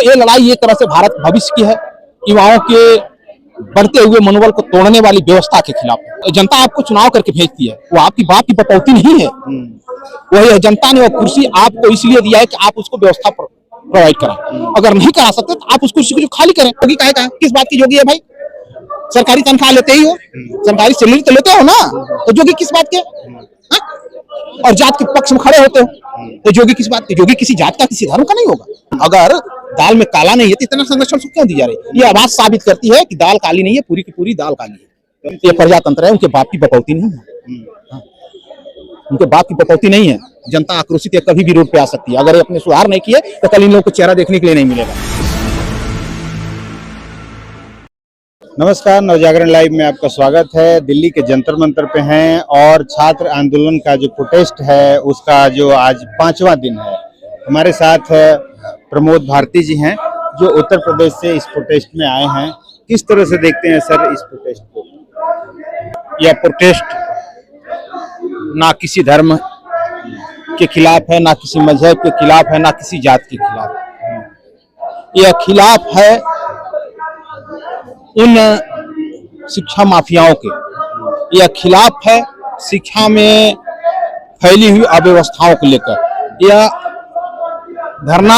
ये लड़ाई एक तरह से भारत भविष्य की है, युवाओं के बढ़ते हुए मनोबल को तोड़ने वाली व्यवस्था के खिलाफ। जनता आपको चुनाव करके भेजती है, वो आपकी बाप की बटौती नहीं है। वही है, जनता ने वो कुर्सी आपको इसलिए दिया है कि आप उसको व्यवस्था प्रोवाइड कराएं। अगर नहीं करा सकते तो आप उस कुर्सी को जो खाली करें। योगी कहा किस बात की योगी है भाई? सरकारी तनख्वाह लेते ही हो, सरकारी सैलरी तो लेते हो ना, तो जोगी किस बात के? और जात के पक्ष में खड़े होते हो तो जोगी किस बात के? जोगी किसी जात का, किसी धर्म का नहीं होगा। अगर दाल में काला नहीं है तो इतना संरक्षण क्यों दी जा रही है? ये आवाज साबित करती है कि दाल काली नहीं है, पूरी की पूरी दाल काली है। ये प्रजातंत्र है, उनके बाप की बकौती नहीं है, उनके बाप की बकौती नहीं है। जनता आक्रोशित है, कभी भी रोड पे आ सकती है। अगर ये अपने सुधार नहीं किए तो कल इन लोगों को चेहरा देखने के लिए नहीं मिलेगा। नमस्कार, नवजागरण लाइव में आपका स्वागत है। दिल्ली के जंतर मंतर पे हैं और छात्र आंदोलन का जो प्रोटेस्ट है उसका जो आज 5वां दिन है। हमारे साथ प्रमोद भारती जी हैं जो उत्तर प्रदेश से इस प्रोटेस्ट में आए हैं। किस तरह से देखते हैं सर इस प्रोटेस्ट को? यह प्रोटेस्ट ना किसी धर्म के खिलाफ है, ना किसी मजहब के खिलाफ है, ना किसी जात के खिलाफ है। यह खिलाफ है उन शिक्षा माफियाओं के। यह खिलाफ है शिक्षा में फैली हुई अव्यवस्थाओं को लेकर। यह धरना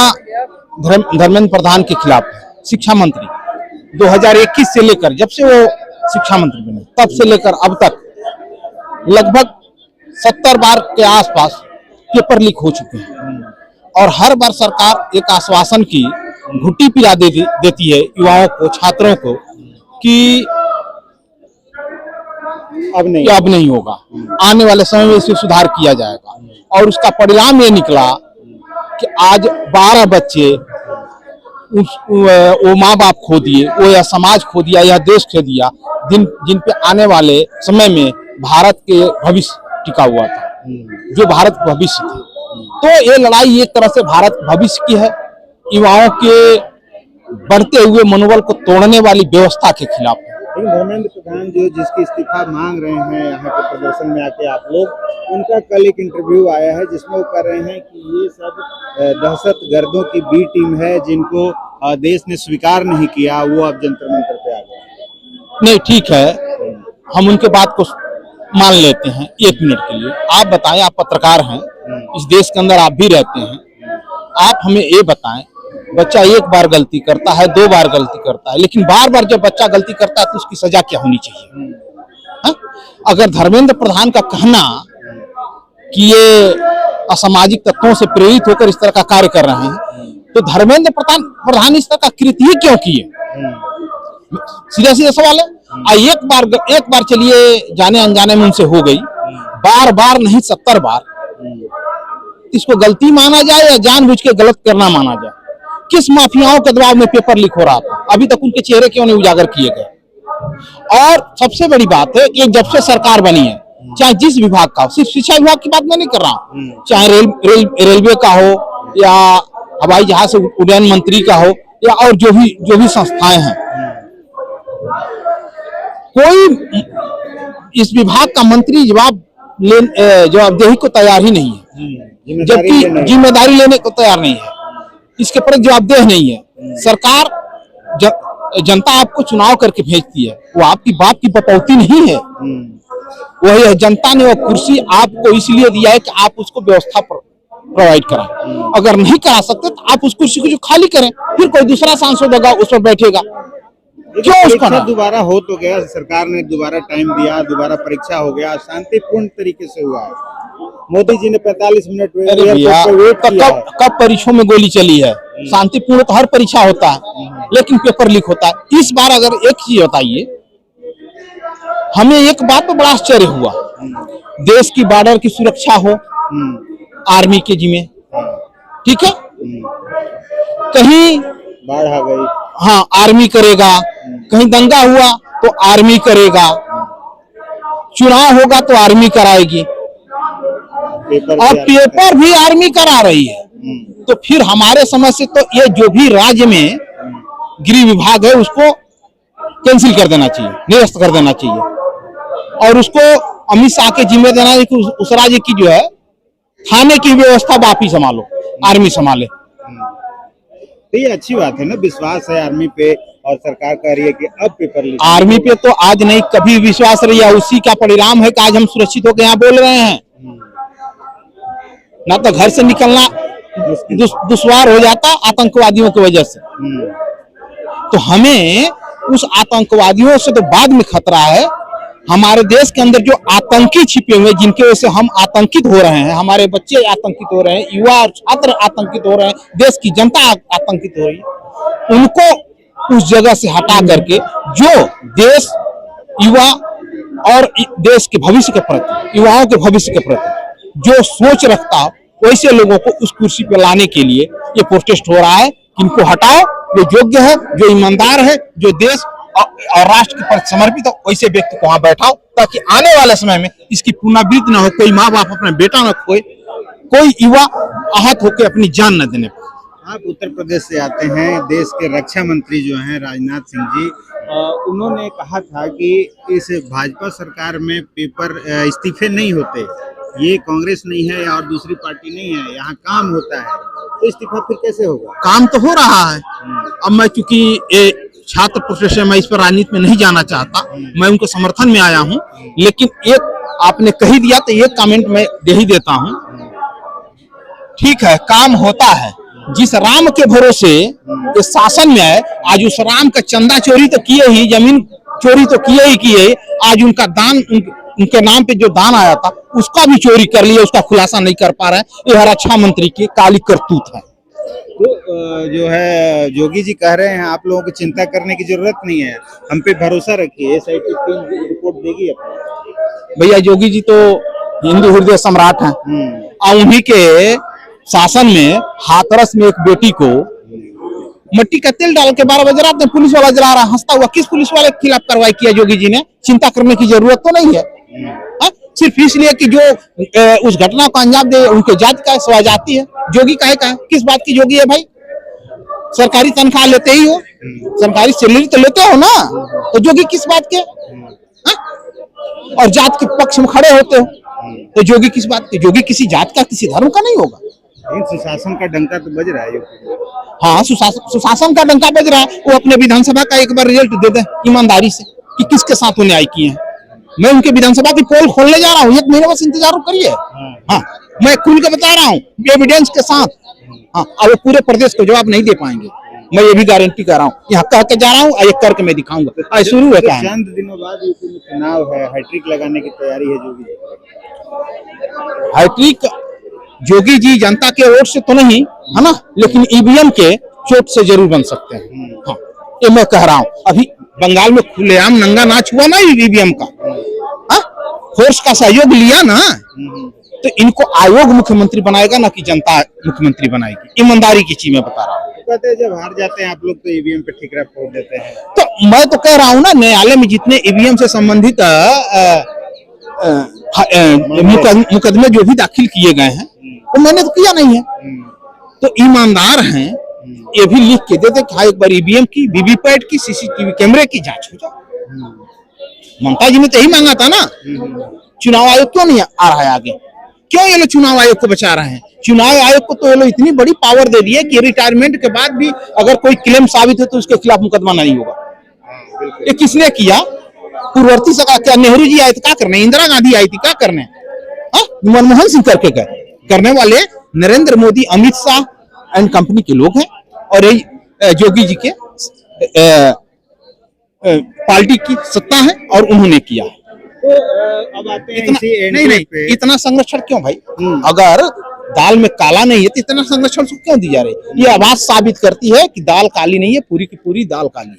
धर्मेंद्र प्रधान के खिलाफ है। शिक्षा मंत्री 2021 से लेकर, जब से वो शिक्षा मंत्री बने तब से लेकर अब तक लगभग 70 बार के आसपास पेपर लीक हो चुके हैं और हर बार सरकार एक आश्वासन की घुट्टी पिला देती है युवाओं को, छात्रों को, कि अब नहीं होगा, आने वाले समय में इसे सुधार किया जाएगा। और उसका परिणाम ये निकला कि आज 12 बच्चे वो माँ बाप खो दिए, वो यह समाज खो दिया, यह देश खो दिया, जिन पे आने वाले समय में भारत के भविष्य टिका हुआ था, जो भारत भविष्य थे। तो ये लड़ाई एक तरह से भारत भविष्य की है, युवाओं के बढ़ते हुए मनोबल को तोड़ने वाली व्यवस्था के खिलाफ है। लेकिन धर्मेंद्र प्रधान जो जिसकी इस्तीफा मांग रहे हैं यहाँ के प्रदर्शन में आके आप लोग, उनका कल एक इंटरव्यू आया है जिसमें वो कह रहे हैं कि ये सब दहशतगर्दों की बी टीम है जिनको देश ने स्वीकार नहीं किया, वो अब जंतर मंतर पे आ गए। नहीं, ठीक है, हम उनके बात को मान लेते हैं 1 मिनट के लिए। आप बताएं, आप पत्रकार हैं, इस देश के अंदर आप भी रहते हैं, आप हमें ये बताएं, बच्चा एक बार गलती करता है, 2 बार गलती करता है, लेकिन बार बार जब बच्चा गलती करता है तो उसकी सजा क्या होनी चाहिए? हा? अगर धर्मेंद्र प्रधान का कहना कि ये असामाजिक तत्वों से प्रेरित होकर इस तरह का कार्य कर रहे हैं, तो धर्मेंद्र प्रधान इस तरह का कृत्य ही क्यों किए? सीधा सीधा सवाल है। एक बार चलिए जाने अनजाने में उनसे हो गई, बार बार नहीं 70 बार, इसको गलती माना जाए या जानबूझ के गलत करना माना जाए? किस माफियाओं के दबाव में पेपर लीक हो रहा था? अभी तक उनके चेहरे क्यों नहीं उजागर किए गए? और सबसे बड़ी बात है कि जब से सरकार बनी है, चाहे जिस विभाग का हो, सिर्फ शिक्षा विभाग की बात मैं नहीं कर रहा हूँ, चाहे रेलवे का हो या हवाई जहाज से उड्डयन मंत्री का हो या और जो भी संस्थाएं हैं, कोई इस विभाग का मंत्री जवाबदेही को तैयार ही नहीं है, जबकि जिम्मेदारी लेने को तैयार नहीं है, इसके प्रति जवाबदेह नहीं है। सरकार जनता आपको चुनाव करके भेजती है, वो आपकी बाप की बटौती नहीं है। वही है, जनता ने वो कुर्सी आपको इसलिए दिया है कि आप उसको व्यवस्था प्रोवाइड कराएं। अगर नहीं करा सकते तो आप उस कुर्सी को जो खाली करें, फिर कोई दूसरा सांसद होगा उस पर बैठेगा। क्यों उसका दोबारा हो तो गया, सरकार ने दोबारा टाइम दिया, दोबारा परीक्षा हो गया, शांतिपूर्ण तरीके से हुआ है। मोदी जी ने 45 मिनट वेट किया। कब परीक्षाओं में गोली चली है? शांतिपूर्ण तो हर परीक्षा होता है, लेकिन पेपर लीक होता है। इस बार अगर एक चीज बताइए, हमें एक बात तो बड़ा आश्चर्य हुआ, देश की बॉर्डर की सुरक्षा हो आर्मी के जिम्मे, ठीक है, कहीं बाढ़ आ गई, हाँ आर्मी करेगा, कहीं दंगा हुआ तो आर्मी करेगा, चुनाव होगा तो आर्मी कराएगी, और पेपर भी आर्मी करा रही है। तो फिर हमारे समझ से तो ये जो भी राज्य में गृह विभाग है उसको कैंसिल कर देना चाहिए, निरस्त कर देना चाहिए, और उसको अमित शाह के जिम्मे देना है कि उस राज्य की जो है थाने की व्यवस्था आप ही संभालो, आर्मी संभाले। तो ये अच्छी बात है ना, विश्वास है आर्मी पे और सरकार कह रही है कि अब पेपर लीक। आर्मी पे तो आज नहीं कभी विश्वास रही है, उसी का परिणाम है कि आज हम सुरक्षित होकर यहाँ बोल रहे हैं। ना तो घर से निकलना दुश्वार हो जाता आतंकवादियों की वजह से। तो हमें उस आतंकवादियों से तो बाद में खतरा है, हमारे देश के अंदर जो आतंकी छिपे हुए जिनके वजह से हम आतंकित हो रहे हैं, हमारे बच्चे आतंकित हो रहे हैं, युवा और छात्र आतंकित हो रहे हैं, देश की जनता आतंकित हो रही है, उनको उस जगह से हटा करके जो देश युवा और देश के भविष्य के प्रति, युवाओं के भविष्य के प्रति जो सोच रखता हो, वैसे लोगों को उस कुर्सी पर लाने के लिए ये प्रोटेस्ट हो रहा है कि इनको हटाओ, जो योग्य है, जो ईमानदार है, जो देश और राष्ट्र के प्रति समर्पित हो, वैसे व्यक्ति को वहां बैठाओ, ताकि आने वाले समय में इसकी पुनरावृत्ति न हो, कोई माँ बाप अपना बेटा न खोए, कोई युवा आहत होकर अपनी जान न देने पाए। आप उत्तर प्रदेश से आते हैं, देश के रक्षा मंत्री जो हैं राजनाथ सिंह जी, उन्होंने कहा था कि इस भाजपा सरकार में पेपर इस्तीफे नहीं होते, ये कांग्रेस नहीं है और दूसरी पार्टी नहीं है, यहाँ काम होता है, तो इस्तीफा फिर कैसे होगा? काम तो हो रहा है। अब मैं चूंकि छात्र प्रोटेस्ट है, मैं इस पर राजनीति में नहीं जाना चाहता, मैं उनके समर्थन में आया हूं, लेकिन एक आपने कही दिया तो एक कमेंट मैं दे ही देता हूं। ठीक है, काम होता है। जिस राम के भरोसे इस शासन में है, आज उस राम का चंदा चोरी तो किए ही, जमीन चोरी तो किए, आज उनका दान उनके नाम पे जो दान आया था उसका भी चोरी कर लिया, उसका खुलासा नहीं कर पा रहे हैं। यह रक्षा मंत्री की काली करतूत है। तो जो है जोगी जी कह रहे हैं आप लोगों को चिंता करने की जरूरत नहीं है, हम पे भरोसा रखिए, SIT टीम रिपोर्ट देगी अपनी। भैया योगी जी तो हिंदू हृदय सम्राट हैं, और उन्हीं के शासन में हाथरस में एक बेटी को मट्टी का तेल डाल के 12 बजे रात में पुलिस वाला जला रहा, हंसता हुआ। किस पुलिस वाले के खिलाफ कार्रवाई किया योगी जी ने? चिंता करने की जरूरत तो नहीं है, सिर्फ इसलिए कि जो उस घटना को अंजाम दे उनके जाति का सवा जाती है। जोगी काहे का है? किस बात की जोगी है भाई? सरकारी तनख्वाह लेते ही हो, सरकारी सैलरी तो लेते हो ना, तो जोगी किस बात के? और जात के पक्ष में खड़े होते हो, तो जोगी किस बात के? जोगी किसी जात का, किसी धर्म का नहीं होगा। सुशासन का डंका तो बज रहा है। हाँ, सुशासन का डंका बज रहा है। वो अपने विधानसभा का एक बार रिजल्ट दे दे ईमानदारी से कि किसके साथ वो न्याय किए हैं। मैं उनके विधानसभा की पोल खोलने जा रहा हूँ, 1 महीने बस इंतजार करिए। हाँ, मैं खुल के बता रहा हूँ एविडेंस के साथ। हाँ, और वो पूरे प्रदेश को जवाब नहीं दे पाएंगे, मैं ये भी गारंटी कर रहा हूँ। यहाँ कह के जा रहा हूँ, ये करके मैं दिखाऊंगा। आज शुरू है क्या? चंद दिनों बाद यूपी में चुनाव है, हैट्रिक लगाने की तैयारी है जोगी जी। हैट्रिक जोगी जी जनता के वोट से तो नहीं है ना, लेकिन ईवीएम के चोट से जरूर बन सकते हैं। हाँ, ये मैं कह रहा हूँ। अभी बंगाल में खुलेआम नंगा नाच हुआ ना ईवीएम का, फोर्स का सहयोग लिया ना, तो इनको आयोग मुख्यमंत्री बनाएगा ना कि जनता मुख्यमंत्री बनाएगी। ईमानदारी की चीज मैं बता रहा हूँ। कहते हैं जब हार जाते हैं आप लोग तो ईवीएम पे ठिकरा फोड़ देते हैं। तो मैं तो कह रहा हूँ ना, न्यायालय में जितने ईवीएम से संबंधित मुकदमे जो भी दाखिल किए गए हैं वो मैंने तो किया नहीं है, तो ईमानदार हैं, ये भी लिख के देते कि हाँ एक बार ईवीएम की, वीवीपैट की, सीसीटीवी कैमरे की जांच हो जाए। ममता जी ने तो यही मांगा था ना। चुनाव आयोग क्यों नहीं आ रहा है आगे? क्यों ये लोग चुनाव आयोग को बचा रहे हैं? चुनाव आयोग को तो ये लोग इतनी बड़ी पावर दे दी है कि रिटायरमेंट के बाद भी अगर कोई क्लेम साबित हो तो उसके खिलाफ मुकदमा नहीं होगा। ये किसने किया? पूर्ववर्ती सरकार। क्या नेहरू जी आए थे क्या करने? इंदिरा गांधी आई थी क्या करने? मनमोहन सिंह करके गए। करने वाले नरेंद्र मोदी, अमित शाह एंड कंपनी के लोग हैं, और यही जोगी जी के पार्टी की सत्ता है और उन्होंने किया। तो अब आते हैं नहीं, इतना संरक्षण क्यों भाई? अगर दाल में काला नहीं है तो इतना संरक्षण क्यों दी जा रही? ये आवाज साबित करती है कि दाल काली नहीं है, पूरी की पूरी दाल काली है।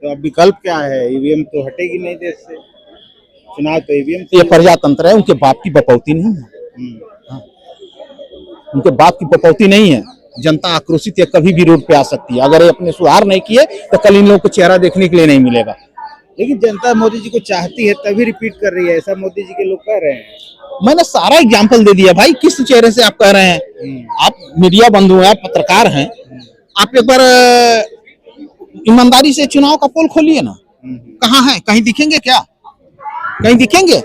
तो अब विकल्प क्या है? ईवीएम तो हटेगी नहीं देश से, चुनाव तो ईवीएम। ये प्रजातंत्र है, उनके बाप की बपौती नहीं है। उनके बाप की बपौती नहीं है। जनता आक्रोशित है, कभी भी रोड पे आ सकती है। अगर ये अपने सुधार नहीं किए तो कल इन लोगों को चेहरा देखने के लिए नहीं मिलेगा। लेकिन जनता मोदी जी को चाहती है तभी रिपीट कर रही है, ऐसा मोदी जी के लोग कह रहे हैं। मैंने सारा एग्जाम्पल दे दिया भाई, किस चेहरे से आप कह रहे हैं? आप मीडिया बंधु हैं, पत्रकार हैं, आप एक बार ईमानदारी से चुनाव का पोल खोलिए ना। कहाँ है? कहीं दिखेंगे क्या? कहीं दिखेंगे?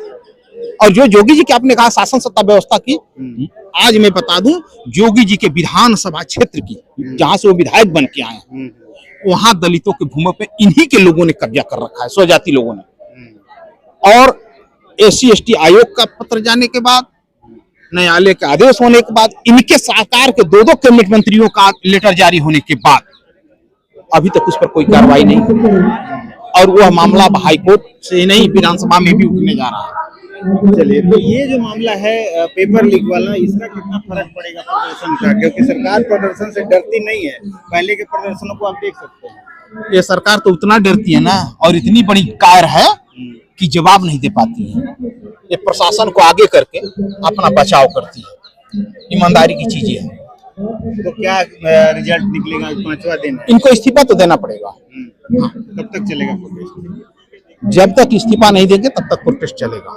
और जो योगी जी के आपने कहा शासन सत्ता व्यवस्था की, आज मैं बता दूं योगी जी के विधानसभा क्षेत्र की जहां से वो विधायक बन के आए हैं, वहां दलितों के भूमि पे इन्हीं के लोगों ने कब्जा कर रखा है, स्वजाति लोगों ने। और SC/ST आयोग का पत्र जाने के बाद, न्यायालय के आदेश होने के बाद, इनके सरकार के 2 कैबिनेट मंत्रियों का लेटर जारी होने के बाद अभी तक उस पर कोई कार्रवाई नहीं हुई और वह मामला हाईकोर्ट से नहीं विधानसभा में भी उठने जा रहा है। चलिए, तो ये जो मामला है पेपर लीक वाला, इसका कितना फर्क पड़ेगा प्रदर्शन का? क्योंकि सरकार प्रदर्शन से डरती नहीं है, पहले के प्रदर्शनों को आप देख सकते हैं। ये सरकार तो उतना डरती है ना, और इतनी बड़ी कायर है कि जवाब नहीं दे पाती है। ये प्रशासन को आगे करके अपना बचाव करती है, ईमानदारी की चीजें हैं। तो क्या रिजल्ट निकलेगा? 5वां दिन है, इनको इस्तीफा तो देना पड़ेगा। कब तक चलेगा प्रोटेस्ट? जब तक इस्तीफा नहीं देंगे तब तक प्रोटेस्ट चलेगा।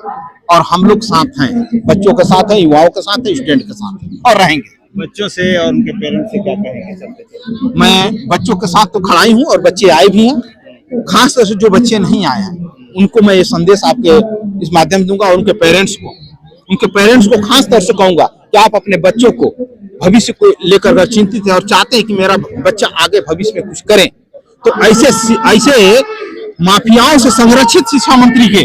और हम लोग साथ हैं, बच्चों के साथ हैं, युवाओं के साथ हैं, स्टूडेंट के साथ हैं और रहेंगे। बच्चों से और उनके पेरेंट्स से क्या कहेंगे चलते चलते? मैं बच्चों के साथ तो खड़ा ही हूँ और बच्चे आए भी हैं। खास तौर से जो बच्चे नहीं आए हैं उनको मैं ये संदेश आपके इस माध्यम से दूंगा, और उनके पेरेंट्स को खास तौर से कहूंगा कि आप अपने बच्चों को भविष्य को लेकर अगर चिंतित है और चाहते हैं कि मेरा बच्चा आगे भविष्य में कुछ करे, तो ऐसे माफियाओं से संरक्षित शिक्षा मंत्री के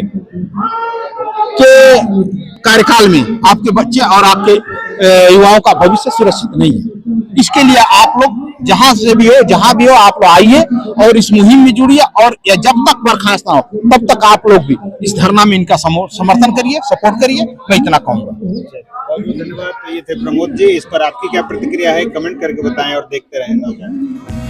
कार्यकाल में आपके बच्चे और आपके युवाओं का भविष्य सुरक्षित नहीं है। इसके लिए आप लोग जहां से भी हो, जहां भी हो, आप लोग आइए और इस मुहिम में जुड़िए, और जब तक बर्खास्त ना हो तब तक आप लोग भी इस धरना में इनका समर्थन करिए, सपोर्ट करिए। मैं इतना कहूंगा। बहुत धन्यवाद। तो ये थे प्रमोद जी, इस पर आपकी क्या प्रतिक्रिया है कमेंट करके बताएं और देखते रहें।